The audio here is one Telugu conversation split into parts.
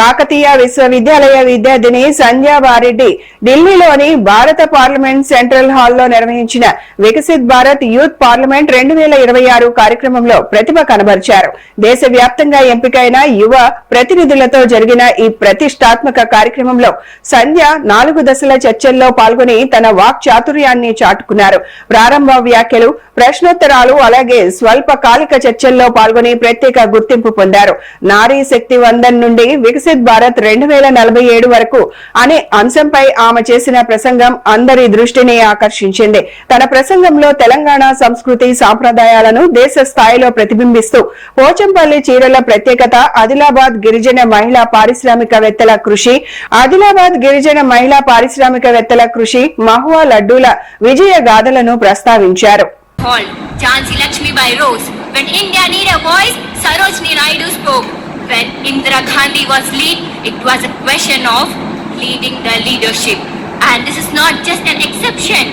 కాకతీయ విశ్వవిద్యాలయ విద్యార్థిని సంధ్యా వారెడ్డి ఢిల్లీలోని భారత పార్లమెంట్ సెంట్రల్ హాల్లో నిర్వహించిన వికసిత్ భారత్ యూత్ పార్లమెంట్ 2026 కార్యక్రమంలో ప్రతిభ కనబరిచారు. దేశవ్యాప్తంగా ఎంపికైన యువ ప్రతినిధులతో జరిగిన ఈ ప్రతిష్టాత్మక కార్యక్రమంలో సంధ్య 4 దశల చర్చల్లో పాల్గొని తన వాక్ చాతుర్యాన్ని చాటుకున్నారు. ప్రారంభ వ్యాఖ్యలు, ప్రశ్నోత్తరాలు అలాగే స్వల్పకాలిక చర్చల్లో పాల్గొని ప్రత్యేక గుర్తింపు పొందారు. నారీ శక్తి వందన్ నుండి వికసిత్ భారత్ 2047 వరకు అనే అంశంపై ఆమె చేసిన ప్రసంగం అందరి దృష్టిని ఆకర్షించింది. తన ప్రసంగంలో తెలంగాణ సంస్కృతి సాంప్రదాయాలను దేశ స్థాయిలో ప్రతిబింబిస్తూ పోచంపల్లి చీరల ప్రత్యేకత, ఆదిలాబాద్ గిరిజన మహిళా పారిశ్రామికవేత్తల కృషి, మహువా లడ్డూల విజయ గాథలను ప్రస్తావించారు. Jhansi Lakshmibai rose. When India needed a voice, Sarojini Naidu spoke. When Indira Gandhi was lead, it was a question of leading the leadership. And this is not just an exception,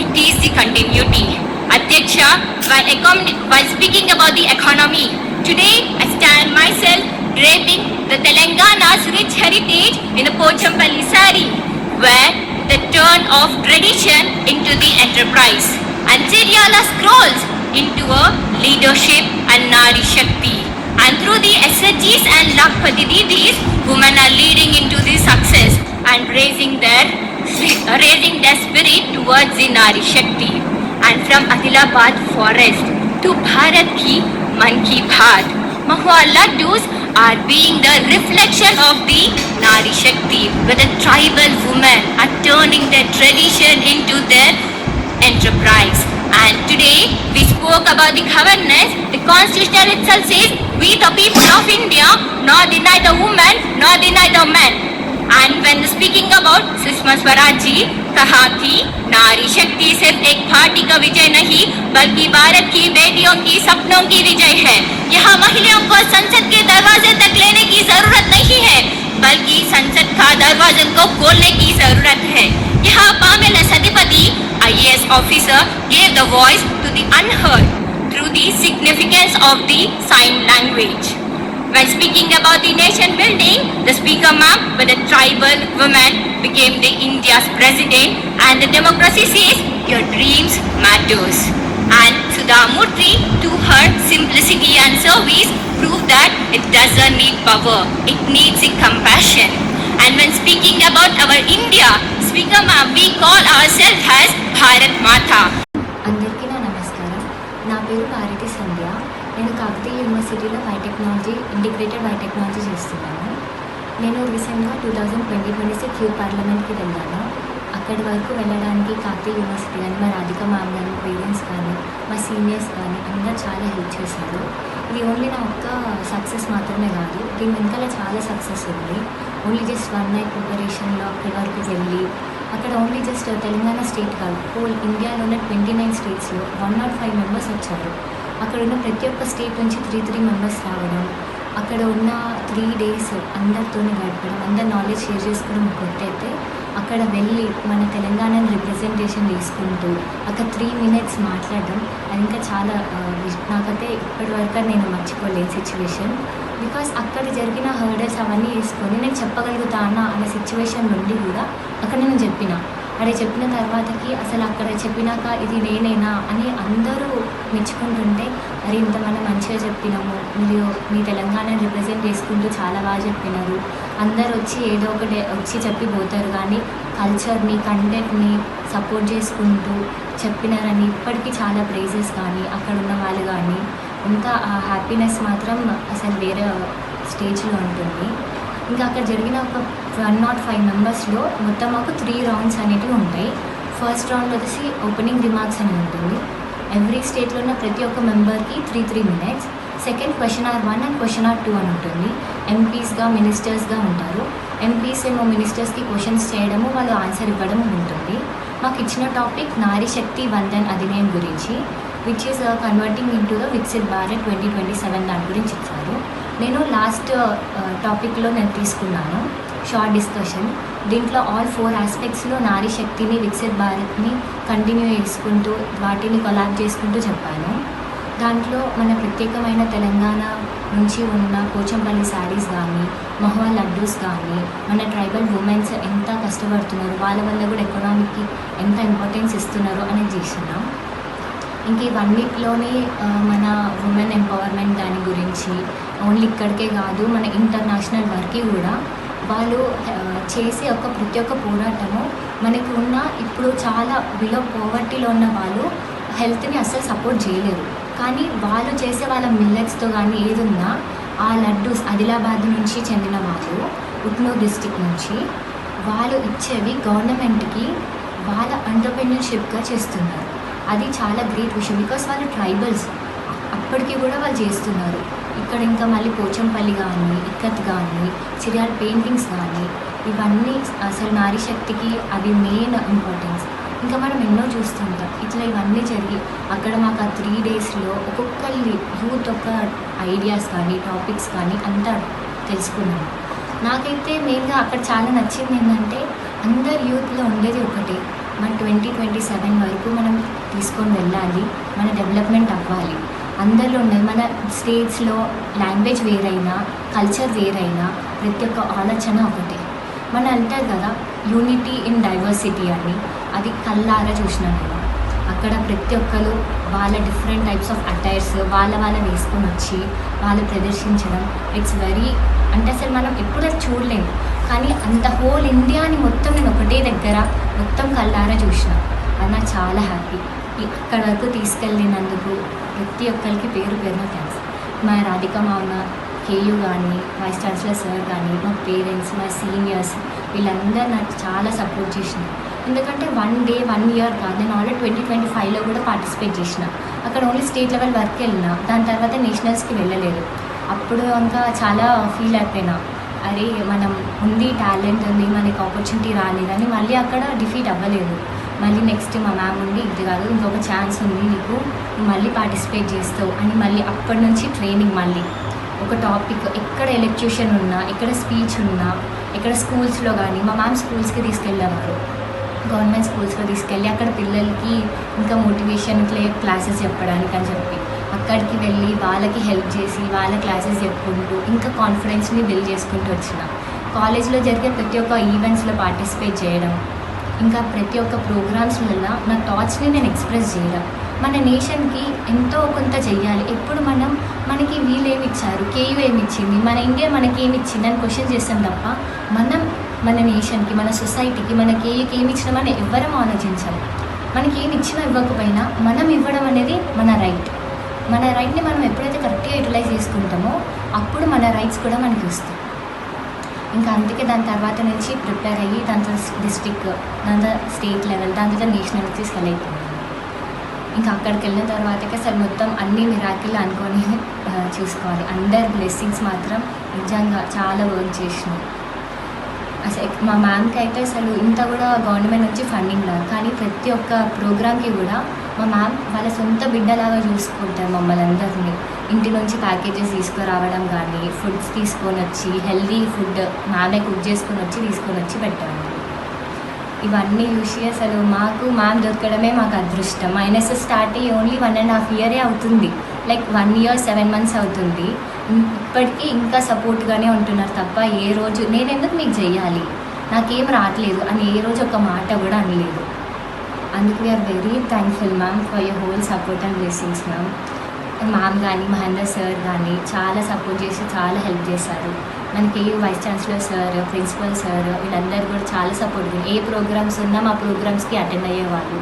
it is the continuity. Adhyaksha, while speaking about the economy, today I stand myself draping the Telangana's rich heritage in a Pochampalli sari, where the turn of tradition into the enterprise and Seriala scrolls into a leadership and Nari Shakti. And through the SHGs and Lakpati Didis, women are leading into the success and raising their spirit towards the Nari Shakti. And from Adilabad forest to Bharat ki Man ki Baat, Mahua Laddus are being the reflection of the Nari Shakti, where the tribal women are turning their tradition into their enterprise. And today we spoke about the governance. The constitution itself says we the people of India nor deny the woman nor deny the men. And when speaking about Sushma Swaraj ji कहा कि नारी शक्ति सिर्फ एक पार्टी का विजय नहीं बल्कि भारत की बेटियों की सपनों की विजय है. यहाँ महिलाओं को संसद के दरवाजे तक लेने की जरूरत नहीं है बल्कि संसद का दरवाजे को खोलने की जरूरत है. यहाँ Pamela सतिपति IAS officer gave the voice to the unheard through the significance of the sign language. When speaking about the nation building, the speaker ma'am with the tribal women became the India's president and the democracy says your dreams matters. And Sudha Murthy, to her simplicity and service, proved that it doesn't need power, it needs a compassion. And when speaking about our India, speaker ma'am, we call ourselves as Bharat Mata. అందరికీ నా నమస్కారం. నా పేరు భారతి సంధ్య. నేను కాకతీయ యూనివర్సిటీలో బయోటెక్నాలజీ ఇంటిగ్రేటెడ్ బయోటెక్నాలజీ చేస్తున్నాను. నేను రీసెంట్గా 2026 యూత్ పార్లమెంట్కి వెళ్ళాను. అక్కడి వరకు వెళ్ళడానికి కాకతీయ యూనివర్సిటీ కానీ మా రాధిక మ్యామ్ కానీ పేరెంట్స్ కానీ మా సీనియర్స్ కానీ అందరూ చాలా హెల్ప్ చేశారు. ఇది ఓన్లీ నా ఒక్క సక్సెస్ మాత్రమే కాదు, దీని వెనకాల చాలా సక్సెస్ ఉంది. ఓన్లీ జస్ట్ 1 night ప్రిపరేషన్లో అక్కడి వరకు వెళ్ళి అక్కడ ఓన్లీ జస్ట్ తెలంగాణ స్టేట్ కాదు, హోల్ ఇండియాలో ఉన్న 29 స్టేట్స్లో 105 మెంబర్స్ వచ్చారు. అక్కడ ఉన్న ప్రతి ఒక్క స్టేట్ నుంచి 3 మెంబర్స్ రావడం, అక్కడ ఉన్న 3 days అందరితోనే గడపడం, అందరు నాలెడ్జ్ షేర్ చేసుకోవడం కొట్టయితే అక్కడ వెళ్ళి మన తెలంగాణని రిప్రజెంటేషన్ తీసుకుంటూ అక్కడ 3 minutes మాట్లాడడం అది ఇంకా చాలా నాకైతే ఇప్పటివరకు నేను మర్చిపోలేని సిచ్యువేషన్. బికాస్ అక్కడ జరిగిన హర్డల్స్ అవన్నీ వేసుకొని నేను చెప్పగలుగుతానా అనే సిచ్యువేషన్ నుండి కూడా అక్కడ నేను చెప్పిన తర్వాతకి అసలు అక్కడ చెప్పినాక ఇది నేనేనా అని అందరూ మెచ్చుకుంటుంటే మరి ఇంతమంది మంచిగా చెప్పినాము, మీరు మీ తెలంగాణని రిప్రజెంట్ చేసుకుంటూ చాలా బాగా చెప్పినారు, అందరు వచ్చి ఏదో ఒకటి వచ్చి చెప్పిపోతారు కానీ కల్చర్ని కంటెంట్ని సపోర్ట్ చేసుకుంటూ చెప్పినారని ఇప్పటికీ చాలా ప్రైజెస్ కానీ అక్కడ ఉన్న వాళ్ళు కానీ ఇంకా ఆ హ్యాపీనెస్ మాత్రం అసలు వేరే స్టేజ్లో ఉంటుంది. ఇంకా అక్కడ జరిగిన ఒక 105 మెంబర్స్లో మొత్తం ఒక 3 rounds అనేటివి ఉంటాయి. ఫస్ట్ రౌండ్ వచ్చేసి ఓపెనింగ్ రిమార్క్స్ అని ఉంటుంది. ఎవ్రీ స్టేట్లో ఉన్న ప్రతి ఒక్క మెంబర్కి 3 minutes. Second question hour 1 and question hour 2 అని ఉంటుంది. ఎంపీస్గా మినిస్టర్స్గా ఉంటారు. ఎంపీస్ ఏమో మినిస్టర్స్కి క్వశ్చన్స్ చేయడము, వాళ్ళు ఆన్సర్ ఇవ్వడం ఉంటుంది. మాకు ఇచ్చిన టాపిక్ నారీ శక్తి వందన్ అధినియం గురించి, which is converting into the Viksit Bharat 2027 దాని గురించి ఇచ్చారు. నేను లాస్ట్ టాపిక్లో నేను తీసుకున్నాను షార్ట్ డిస్కషన్. దీంట్లో ఆల్ 4 ఆస్పెక్ట్స్లో నారీ శక్తిని వికసిత్ భారత్ని కంటిన్యూ చేసుకుంటూ వాటిని కొలాబ్ చేసుకుంటూ చెప్పాను. దాంట్లో మన ప్రత్యేకమైన తెలంగాణ నుంచి ఉన్న పోచంపల్లి శారీస్ కానీ, మహువా లడ్డూస్ కానీ, మన ట్రైబల్ ఉమెన్స్ ఎంత కష్టపడుతున్నారు, వాళ్ళ వల్ల కూడా ఎకనామీకి ఎంత ఇంపార్టెన్స్ ఇస్తున్నారు అనేది చేస్తున్నాం. ఇంక ఇవన్నిటిలోనే మన ఉమెన్ ఎంపవర్మెంట్ దాని గురించి ఓన్లీ ఇక్కడికే కాదు, మన ఇంటర్నేషనల్ వరకు కూడా వాళ్ళు చేసే ప్రతి ఒక్క పోరాటము మనకి ఉన్న ఇప్పుడు చాలా బిలో పోవర్టీలో ఉన్న వాళ్ళు హెల్త్ని అస్సలు సపోర్ట్ చేయలేరు. కానీ వాళ్ళు చేసే వాళ్ళ మిల్లెట్స్తో కానీ ఏది ఉన్నా ఆ లడ్డూస్ ఆదిలాబాద్ నుంచి చెందిన వాళ్ళు, ఉట్నూర్ డిస్టిక్ నుంచి వాళ్ళు ఇచ్చేవి గవర్నమెంట్కి వాళ్ళ ఎంటర్‌ప్రెన్యూర్‌షిప్‌గా చేస్తున్నారు. అది చాలా గ్రేట్ విషయం. బికాస్ వాళ్ళు ట్రైబల్స్ అప్పటికి కూడా వాళ్ళు చేస్తున్నారు. ఇక్కడ ఇంకా మళ్ళీ పోచంపల్లి కానీ, ఇక్కత్ కానీ, చిరియాల పెయింటింగ్స్ కానీ, ఇవన్నీ అసలు నారీ శక్తికి అది మెయిన్ ఇంపార్టెన్స్. ఇంకా మనం ఎన్నో చూస్తుంటాం. ఇట్లా ఇవన్నీ జరిగి అక్కడ మాకు ఆ 3 డేస్లో ఒక్కొక్కరి యూత్ ఒక ఐడియాస్ కానీ, టాపిక్స్ కానీ అంతా తెలుసుకున్నాను. నాకైతే మెయిన్గా అక్కడ చాలా నచ్చింది ఏంటంటే అందరు యూత్లో ఉండేది ఒకటే, మన 2027 వరకు మనం తీసుకొని వెళ్ళాలి, మన డెవలప్మెంట్ అవ్వాలి. అందరిలో ఉన్నది మన స్టేట్స్లో లాంగ్వేజ్ వేరైనా, కల్చర్ వేరైనా ప్రతి ఒక్క ఆలోచన ఒకటే. మన అంటారు కదా యూనిటీ ఇన్ డైవర్సిటీ అని, అది కళ్ళారా చూసినాను నేను. అక్కడ ప్రతి ఒక్కరు వాళ్ళ డిఫరెంట్ టైప్స్ ఆఫ్ అటైర్స్ వాళ్ళ వేసుకొని వచ్చి వాళ్ళు ప్రదర్శించడం, ఇట్స్ వెరీ అంటే అసలు మనం ఎప్పుడు అది చూడలేము. కానీ అంత హోల్ ఇండియాని మొత్తం నేను ఒకటే దగ్గర మొత్తం కళ్ళారా చూసిన, అది నాకు చాలా హ్యాపీ. అక్కడ వరకు తీసుకెళ్ళినందుకు ప్రతి ఒక్కరికి పేరు పేరున థ్యాంక్స్. మా రాధిక మామ, కేయూ కానీ, వైస్ ఛాన్సలర్ సార్ కానీ, మా పేరెంట్స్, మా సీనియర్స్ వీళ్ళందరూ నాకు చాలా సపోర్ట్ చేసినారు. ఎందుకంటే 1 డే 1 ఇయర్ కాదు, నేను ఆల్రెడీ 2025లో కూడా పార్టిసిపేట్ చేసిన. అక్కడ ఓన్లీ స్టేట్ లెవెల్ వరకు వెళ్ళిన, దాని తర్వాత నేషనల్స్కి వెళ్ళలేదు. అప్పుడు ఇంకా చాలా ఫీల్ అయిపోయినా, అరే మనం ఉంది, టాలెంట్ ఉంది, మనకి ఆపర్చునిటీ రాలేదని మళ్ళీ అక్కడ డిఫీట్ అవ్వలేదు. మళ్ళీ నెక్స్ట్ మా మ్యామ్ ఉండి ఇది కాదు ఇంకొక ఛాన్స్ ఉంది నీకు, నువ్వు మళ్ళీ పార్టిసిపేట్ చేస్తావు అని మళ్ళీ అప్పటి నుంచి ట్రైనింగ్. మళ్ళీ ఒక టాపిక్ ఎక్కడ ఎలక్ట్యూషన్ ఉన్నా, ఎక్కడ స్పీచ్ ఉన్నా, ఎక్కడ స్కూల్స్లో కానీ మా మ్యామ్ స్కూల్స్కి తీసుకెళ్ళేవారు, గవర్నమెంట్ స్కూల్స్లో తీసుకెళ్ళి అక్కడ పిల్లలకి ఇంకా మోటివేషన్ క్లాసెస్ చెప్పడానికి అని చెప్పి అక్కడికి వెళ్ళి వాళ్ళకి హెల్ప్ చేసి వాళ్ళ క్లాసెస్ చెప్పుకుంటూ ఇంకా కాన్ఫిడెన్స్ని బిల్డ్ చేసుకుంటూ వచ్చిన. కాలేజ్లో జరిగే ప్రతి ఒక్క ఈవెంట్స్లో పార్టిసిపేట్ చేయడం, ఇంకా ప్రతి ఒక్క ప్రోగ్రామ్స్ వల్ల నా థాట్స్ని నేను ఎక్స్ప్రెస్ చేయడం. మన నేషన్కి ఎంతో కొంత చెయ్యాలి. ఎప్పుడు మనకి వీళ్ళు ఏమి ఇచ్చారు, కేయూ ఏమి ఇచ్చింది, మన ఇండియా మనకి ఏమి ఇచ్చింది అని క్వశ్చన్ చేస్తాం తప్ప మనం మన నేషన్కి, మన సొసైటీకి, మన కేయూకి ఏమి ఇచ్చినామని ఎవ్వరం ఆలోచించాలి. మనకి ఏమి ఇచ్చినా ఇవ్వకపోయినా మనం ఇవ్వడం అనేది మన రైట్. మన రైట్ని మనం ఎప్పుడైతే కరెక్ట్గా యూటిలైజ్ చేసుకుంటామో అప్పుడు మన రైట్స్ కూడా మనకి వస్తాయి. ఇంకా అందుకే దాని తర్వాత నుంచి ప్రిపేర్ అయ్యి దాంతో డిస్ట్రిక్ట్, దాంతో స్టేట్ లెవెల్, దాంతో నేషనల్కి సెలెక్ట్ అయ్యాను. ఇంకా అక్కడికి వెళ్ళిన తర్వాతకే అసలు మొత్తం అన్ని మిరాకిల్ అనుకొని చూసుకోవాలి. అందరి బ్లెస్సింగ్స్ మాత్రం నిజంగా చాలా వర్క్ చేసినాం. అసలు మా మ్యామ్కి అయితే అసలు ఇంత కూడా గవర్నమెంట్ నుంచి ఫండింగ్ రాదు, కానీ ప్రతి ఒక్క ప్రోగ్రామ్కి కూడా మా మ్యామ్ వాళ్ళ సొంత బిడ్డలాగా చూసుకుంటారు మమ్మల్ని అందరినీ. ఇంటి నుంచి ప్యాకేజెస్ తీసుకురావడం కానీ, ఫుడ్స్ తీసుకొని వచ్చి హెల్దీ ఫుడ్ మ్యామే కుక్ చేసుకొని వచ్చి పెట్టాము. ఇవన్నీ చూసి అసలు మాకు మ్యామ్ దొరకడమే మాకు అదృష్టం. మైనస్ స్టార్ట్ అయ్యి ఓన్లీ 1.5 ఇయరే అవుతుంది, లైక్ 1 year 7 months అవుతుంది. ఇప్పటికీ ఇంకా సపోర్ట్గానే ఉంటున్నారు తప్ప ఏ రోజు నేను ఎందుకు మీకు చెయ్యాలి, నాకేం రావట్లేదు అని ఏ రోజు ఒక మాట కూడా అనలేదు. అందుకు we're very thankful ma'am for your whole support and blessings ma'am. Ma'am కానీ, మహేందర్ సార్ కానీ చాలా సపోర్ట్ చేసి చాలా హెల్ప్ చేశారు. మనకి vice chancellor sir, principal sir వీళ్ళందరూ కూడా చాలా సపోర్ట్. ఏ ప్రోగ్రామ్స్ ఉన్నా మా ప్రోగ్రామ్స్కి అటెండ్ అయ్యేవాళ్ళు,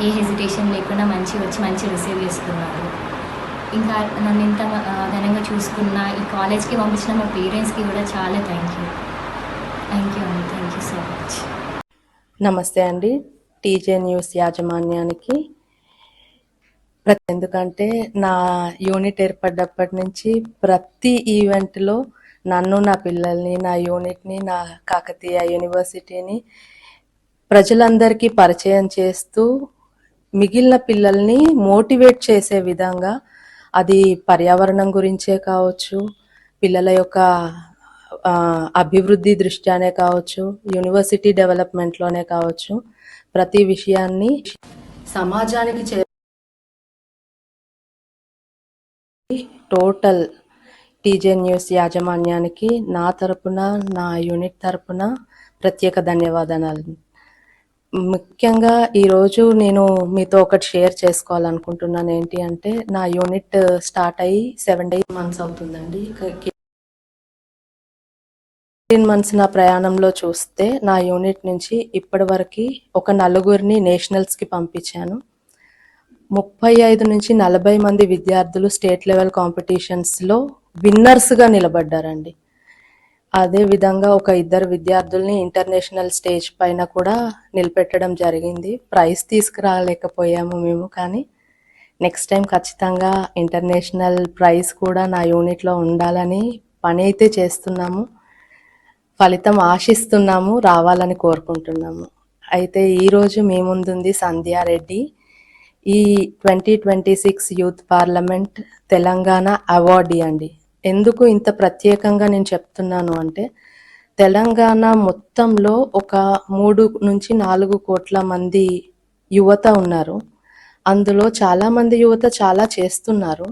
ఏ హెజిటేషన్ లేకుండా మంచి రిసీవ్ చేసుకున్నారు. ఇంకా నన్ను ఇంత ఘనంగా చూసుకున్న ఈ కాలేజ్కి పంపించిన మా పేరెంట్స్కి కూడా చాలా థ్యాంక్ యూ అండి. Thank you so much. నమస్తే అండి. టీజే న్యూస్ యాజమాన్యానికి ఎందుకంటే నా యూనిట్ ఏర్పడ్డప్పటి నుంచి ప్రతి ఈవెంట్లో నన్ను, నా పిల్లల్ని, నా యూనిట్ని, నా కాకతీయ యూనివర్సిటీని ప్రజలందరికీ పరిచయం చేస్తూ మిగిలిన పిల్లల్ని మోటివేట్ చేసే విధంగా, అది పర్యావరణం గురించే కావచ్చు, పిల్లల యొక్క అభివృద్ధి దృష్ట్యానే కావచ్చు, యూనివర్సిటీ డెవలప్మెంట్లోనే కావచ్చు, ప్రతి విషయాన్ని సమాజానికి టోటల్ టీజే న్యూస్ యాజమాన్యానికి నా తరపున, నా యూనిట్ తరపున ప్రత్యేక ధన్యవాదాలు. ముఖ్యంగా ఈరోజు నేను మీతో ఒకటి షేర్ చేసుకోవాలనుకుంటున్నాను. ఏంటి అంటే, నా యూనిట్ స్టార్ట్ అయ్యి 7 months అవుతుందండి. 15 months నా ప్రయాణంలో చూస్తే నా యూనిట్ నుంచి ఇప్పటి వరకు ఒక నలుగురిని నేషనల్స్కి పంపించాను. 35 నుంచి 40 మంది విద్యార్థులు స్టేట్ లెవెల్ కాంపిటీషన్స్లో విన్నర్స్గా నిలబడ్డారండి. అదే విధంగా ఒక 2 విద్యార్థుల్ని ఇంటర్నేషనల్ స్టేజ్ పైన కూడా నిలబెట్టడం జరిగింది. ప్రైజ్ తీసుకురాలేకపోయాము మేము, కానీ నెక్స్ట్ టైం ఖచ్చితంగా ఇంటర్నేషనల్ ప్రైజ్ కూడా నా యూనిట్లో ఉండాలని పని అయితే చేస్తున్నాము. ఫలితం ఆశిస్తున్నాము, రావాలని కోరుకుంటున్నాము. అయితే ఈరోజు మీ ముందుంది సంధ్యారెడ్డి. ఈ 2026 యూత్ పార్లమెంట్ తెలంగాణ అవార్డీ అండి. ఎందుకు ఇంత ప్రత్యేకంగా నేను చెప్తున్నాను అంటే, తెలంగాణ మొత్తంలో ఒక 3 నుంచి 4 కోట్ల మంది యువత ఉన్నారు. అందులో చాలామంది యువత చాలా చేస్తున్నారు.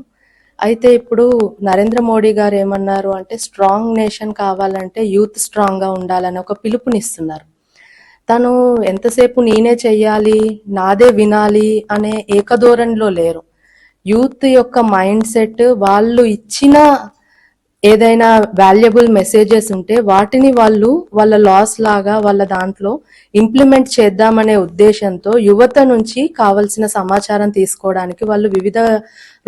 అయితే ఇప్పుడు నరేంద్ర మోడీ గారు ఏమన్నారు అంటే, స్ట్రాంగ్ నేషన్ కావాలంటే యూత్ స్ట్రాంగ్గా ఉండాలని ఒక పిలుపునిస్తున్నారు. తను ఎంతసేపు నేనే చెయ్యాలి, నాదే వినాలి అనే ఏకధోరణిలో లేరు. యూత్ యొక్క మైండ్ సెట్, వాళ్ళు ఇచ్చిన ఏదైనా వాల్యుబుల్ మెసేజెస్ ఉంటే వాటిని వాళ్ళు వాళ్ళ లాస్ లాగా వాళ్ళ దాంట్లో ఇంప్లిమెంట్ చేద్దామనే ఉద్దేశంతో యువత నుంచి కావలసిన సమాచారం తీసుకోవడానికి వాళ్ళు వివిధ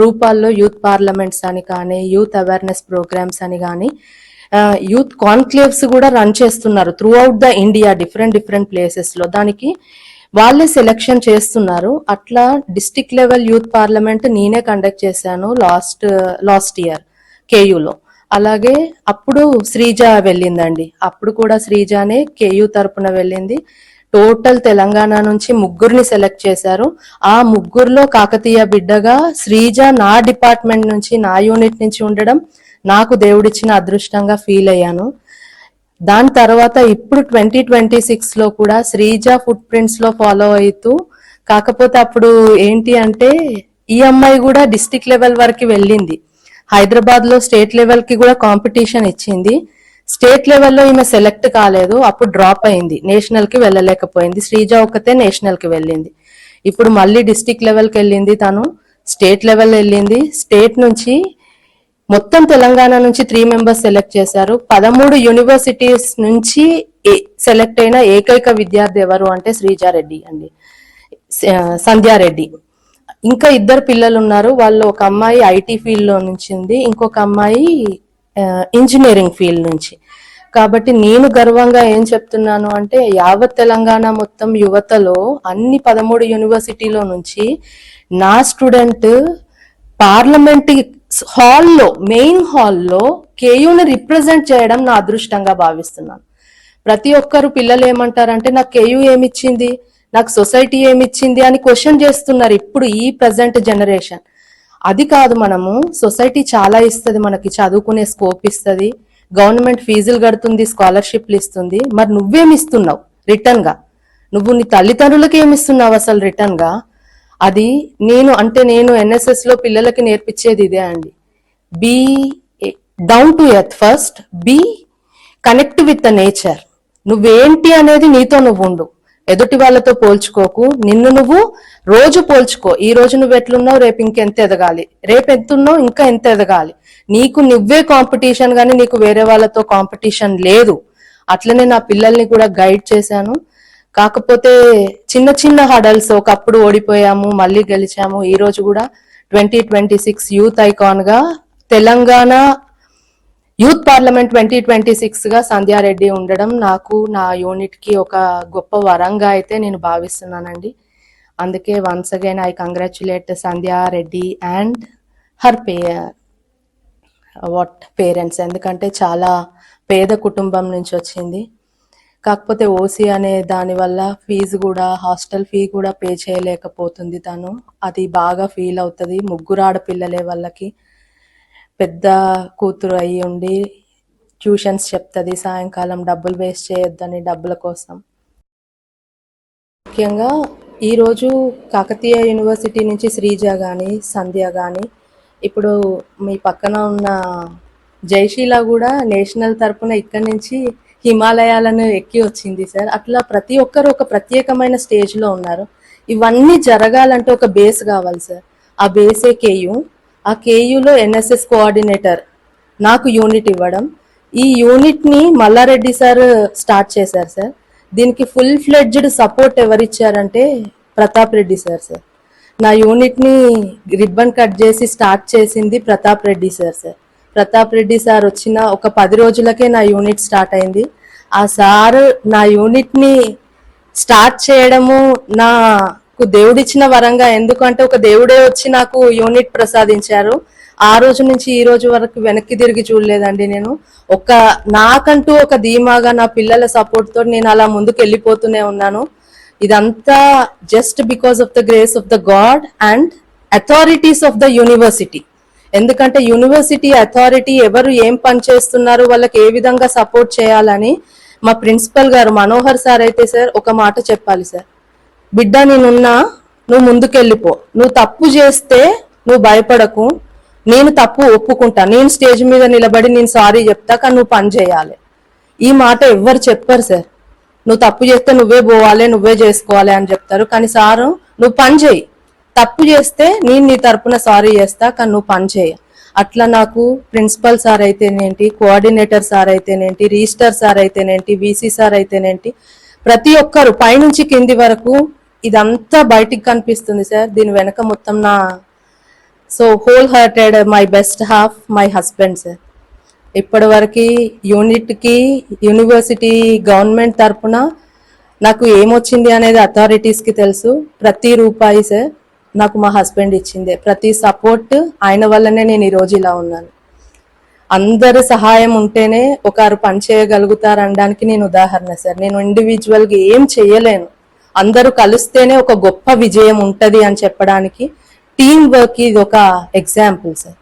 రూపాల్లో యూత్ పార్లమెంట్స్ అని కానీ, యూత్ అవేర్నెస్ ప్రోగ్రామ్స్ అని కానీ, యూత్ కాన్క్లేవ్స్ కూడా రన్ చేస్తున్నారు through out the India, different ప్లేసెస్లో. దానికి వాళ్ళే సెలెక్షన్ చేస్తున్నారు. అట్లా డిస్టిక్ లెవెల్ యూత్ పార్లమెంట్ నేనే కండక్ట్ చేశాను లాస్ట్ ఇయర్ కేయూలో. అలాగే అప్పుడు శ్రీజ వెళ్ళిందండి. అప్పుడు కూడా శ్రీజానే కేయూ తరపున వెళ్ళింది. టోటల్ తెలంగాణ నుంచి 3 సెలెక్ట్ చేశారు. ఆ 3లో కాకతీయ బిడ్డగా శ్రీజ నా డిపార్ట్మెంట్ నుంచి, నా యూనిట్ నుంచి ఉండడం నాకు దేవుడిచ్చిన అదృష్టంగా ఫీల్ అయ్యాను. దాని తర్వాత ఇప్పుడు 2026లో కూడా శ్రీజ ఫుట్ ప్రింట్స్ లో ఫాలో అవుతూ, కాకపోతే అప్పుడు ఏంటి అంటే ఈ అమ్మాయి కూడా డిస్టిక్ లెవెల్ వరకు వెళ్ళింది. హైదరాబాద్ లో స్టేట్ లెవెల్ కి కూడా కాంపిటీషన్ ఇచ్చింది. స్టేట్ లెవెల్లో ఈమె సెలెక్ట్ కాలేదు, అప్పుడు డ్రాప్ అయింది, నేషనల్ కి వెళ్ళలేకపోయింది. శ్రీజ ఒక్కతే నేషనల్ కి వెళ్ళింది. ఇప్పుడు మళ్ళీ డిస్టిక్ లెవెల్కి వెళ్ళింది, తను స్టేట్ లెవెల్ వెళ్ళింది. స్టేట్ నుంచి మొత్తం తెలంగాణ నుంచి 3 members సెలెక్ట్ చేశారు. 13 యూనివర్సిటీస్ నుంచి సెలెక్ట్ అయిన ఏకైక విద్యార్థి ఎవరు అంటే శ్రీజారెడ్డి అండి, సంధ్యారెడ్డి. ఇంకా 2 పిల్లలు ఉన్నారు. వాళ్ళు ఒక అమ్మాయి ఐటీ ఫీల్డ్ లో నుంచి ఉంది, ఇంకొక అమ్మాయి ఇంజనీరింగ్ ఫీల్డ్ నుంచి. కాబట్టి నేను గర్వంగా ఏం చెప్తున్నాను అంటే, యావత్ తెలంగాణ మొత్తం యువతలో అన్ని 13 యూనివర్సిటీలో నుంచి నా స్టూడెంట్ పార్లమెంట్ హాల్లో, మెయిన్ హాల్లో కేయూని రిప్రజెంట్ చేయడం నా అదృష్టంగా భావిస్తున్నాను. ప్రతి ఒక్కరు పిల్లలు ఏమంటారంటే, నాకు కేయూ ఏమిచ్చింది, నాకు సొసైటీ ఏమిచ్చింది అని క్వశ్చన్ చేస్తున్నారు ఇప్పుడు ఈ ప్రజెంట్ జనరేషన్. అది కాదు, మనము సొసైటీ చాలా ఇస్తుంది, మనకి చదువుకునే స్కోప్ ఇస్తుంది, గవర్నమెంట్ ఫీజులు కడుతుంది, స్కాలర్షిప్లు ఇస్తుంది. మరి నువ్వేమిస్తున్నావు రిటర్న్ గా? నువ్వు నీ తల్లిదండ్రులకి ఏమిస్తున్నావు అసలు రిటర్న్ గా? అది నేను ఎన్ఎస్ఎస్ లో పిల్లలకి నేర్పించేది ఇదే అండి. Be down to earth first, be connect with the nature. నువ్వేంటి అనేది నీతో నువ్వు ఉండు, ఎదుటి వాళ్ళతో పోల్చుకోకు, నిన్ను నువ్వు రోజు పోల్చుకో. ఈ రోజు నువ్వు ఎట్లున్నావు, రేపు ఇంకెంత ఎదగాలి, రేపు ఎంతున్నావు ఇంకా ఎంత ఎదగాలి. నీకు నువ్వే కాంపిటీషన్, కానీ నీకు వేరే వాళ్ళతో కాంపిటీషన్ లేదు. అట్లనే నా పిల్లల్ని కూడా గైడ్ చేశాను. కాకపోతే చిన్న చిన్న హడల్స్, ఒకప్పుడు ఓడిపోయాము మళ్ళీ గెలిచాము. ఈ రోజు కూడా 2026 యూత్ ఐకాన్ గా తెలంగాణ యూత్ పార్లమెంట్ 2026 గా సంధ్యారెడ్డి ఉండడం నాకు, నా యూనిట్ కి ఒక గొప్ప వరంగా అయితే నేను భావిస్తున్నానండి. అందుకే once again I congratulate Sandhya Reddy and her parents. ఎందుకంటే చాలా పేద కుటుంబం నుంచి వచ్చింది. కాకపోతే ఓసీ అనే దాని వల్ల ఫీజు కూడా, హాస్టల్ ఫీ కూడా పే చేయలేకపోతుంది తను. అది బాగా ఫీల్ అవుతుంది. 3 ఆడపిల్లలే వాళ్ళకి. పెద్ద కూతురు అయ్యి ఉండి ట్యూషన్స్ చెప్తుంది, సాయంకాలం డబ్బులు వేస్ట్ చేయొద్దని డబ్బుల కోసం. ముఖ్యంగా ఈరోజు కాకతీయ యూనివర్సిటీ నుంచి శ్రీజ కానీ, సంధ్య కానీ ఇప్పుడు మీ పక్కన ఉన్న జయశీల కూడా నేషనల్ తరపున ఇక్కడి నుంచి హిమాలయాలను ఎక్కి వచ్చింది సార్. అట్లా ప్రతి ఒక్కరు ఒక ప్రత్యేకమైన స్టేజ్లో ఉన్నారు. ఇవన్నీ జరగాలంటే ఒక బేస్ కావాలి సార్. ఆ బేసే కేయూ. ఆ కేయూలో ఎన్ఎస్ఎస్ కోఆర్డినేటర్ నాకు యూనిట్ ఇవ్వడం. ఈ యూనిట్ని మల్లారెడ్డి సార్ స్టార్ట్ చేశారు సార్. దీనికి ఫుల్ ఫ్లెడ్జ్డ్ సపోర్ట్ ఎవరిచ్చారంటే ప్రతాప్ రెడ్డి సార్. నా యూనిట్ని రిబ్బన్ కట్ చేసి స్టార్ట్ చేసింది ప్రతాప్ రెడ్డి సార్. ప్రతాప్ రెడ్డి సార్ వచ్చిన ఒక 10 రోజులకే నా యూనిట్ స్టార్ట్ అయింది. ఆ సార్ నా యూనిట్ని స్టార్ట్ చేయడము నాకు దేవుడిచ్చిన వరంగా, ఎందుకంటే ఒక దేవుడే వచ్చి నాకు యూనిట్ ప్రసాదించారు. ఆ రోజు నుంచి ఈ రోజు వరకు వెనక్కి తిరిగి చూడలేదండి. నేను నాకంటూ ఒక ధీమాగా నా పిల్లల సపోర్ట్ తోటి నేను అలా ముందుకు వెళ్ళిపోతూనే ఉన్నాను. ఇదంతా just because of the grace of the God and authorities of the university. ఎందుకంటే యూనివర్సిటీ అథారిటీ ఎవరు ఏం పని చేస్తున్నారు, వాళ్ళకి ఏ విధంగా సపోర్ట్ చేయాలని మా ప్రిన్సిపల్ గారు మనోహర్ సార్ అయితే సార్ ఒక మాట చెప్పాలి సార్, బిడ్డ నేనున్నా, నువ్వు ముందుకెళ్ళిపో, నువ్వు తప్పు చేస్తే నువ్వు భయపడకు, నేను తప్పు ఒప్పుకుంటా, నేను స్టేజ్ మీద నిలబడి నేను సారీ చెప్తా, కానీ నువ్వు పని చేయాలి. ఈ మాట ఎవ్వరు చెప్పరు సార్. నువ్వు తప్పు చేస్తే నువ్వే పోవాలి, నువ్వే చేసుకోవాలి అని చెప్తారు. కానీ సారు నువ్వు పని చేయి, తప్పు చేస్తే నేను నీ తరపున సారీ చేస్తా, కానీ నువ్వు పని చేయ. అట్లా నాకు ప్రిన్సిపల్ సార్ అయితేనేంటి, కోఆర్డినేటర్ సార్ అయితేనేంటి, రిజిస్టర్ సార్ అయితేనేంటి, వీసీ సార్ అయితేనేంటి, ప్రతి ఒక్కరు పైనుంచి కింది వరకు ఇదంతా బయటికి కనిపిస్తుంది సార్. దీని వెనక మొత్తం నా whole hearted my best half my husband sir. ఇప్పటి వరకు యూనిట్కి యూనివర్సిటీ గవర్నమెంట్ తరఫున నాకు ఏమొచ్చింది అనేది అథారిటీస్కి తెలుసు. ప్రతి రూపాయి సార్ నాకు మా హస్బెండ్ ఇచ్చిందే, ప్రతి సపోర్ట్ ఆయన వల్లనే నేను ఈరోజు ఇలా ఉన్నాను. అందరి సహాయం ఉంటేనే ఒకరు పని చేయగలుగుతారు అనడానికి నేను ఉదాహరణ సార్. నేను ఇండివిజువల్గా ఏం చేయలేను, అందరూ కలిస్తేనే ఒక గొప్ప విజయం ఉంటుంది అని చెప్పడానికి టీమ్ వర్క్ ఇది ఒక ఎగ్జాంపుల్ సార్.